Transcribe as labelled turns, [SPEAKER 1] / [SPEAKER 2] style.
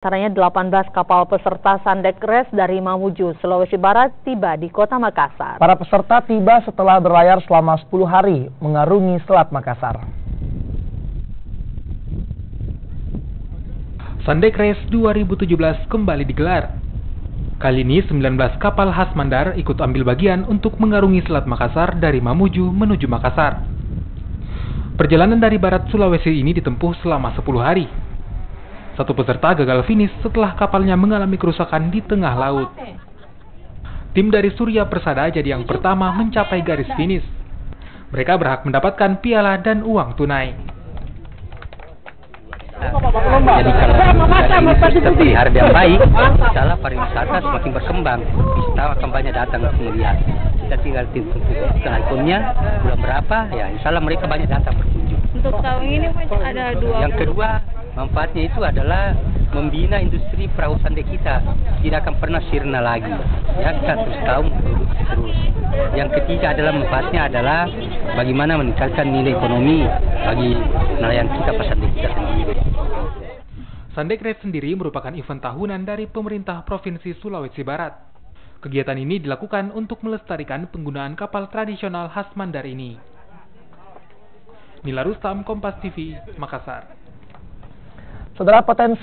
[SPEAKER 1] Antaranya 18 kapal peserta Sandek Race dari Mamuju, Sulawesi Barat tiba di kota Makassar.
[SPEAKER 2] Para peserta tiba setelah berlayar selama 10 hari mengarungi Selat Makassar.
[SPEAKER 3] Sandek Race 2017 kembali digelar. Kali ini 19 kapal khas Mandar ikut ambil bagian untuk mengarungi Selat Makassar dari Mamuju menuju Makassar. Perjalanan dari barat Sulawesi ini ditempuh selama 10 hari. Satu peserta gagal finish setelah kapalnya mengalami kerusakan di tengah laut. Tim dari Surya Persada jadi yang pertama mencapai garis finish. Mereka berhak mendapatkan piala dan uang tunai.
[SPEAKER 4] Jadi kalau kita pelihara yang baik, insya pariwisata semakin berkembang. Wisatawan akan banyak datang untuk melihat. Kita tinggal tentukan ikonnya bulan berapa, ya insya Allah mereka banyak datang berkunjung.
[SPEAKER 5] Untuk tahun ini ada dua.
[SPEAKER 4] Yang kedua, manfaatnya itu adalah membina industri perahu sandek kita. Tidak akan pernah sirna lagi. Ya, kita terus tahu produksi terus. Yang ketiga adalah manfaatnya adalah bagaimana meningkatkan nilai ekonomi bagi nelayan kita, pesandek kita sendiri.
[SPEAKER 3] Sandek Race sendiri merupakan event tahunan dari pemerintah Provinsi Sulawesi Barat. Kegiatan ini dilakukan untuk melestarikan penggunaan kapal tradisional khas Mandar ini. Nila Rustam, Kompas TV, Makassar.
[SPEAKER 2] Saudara, potensi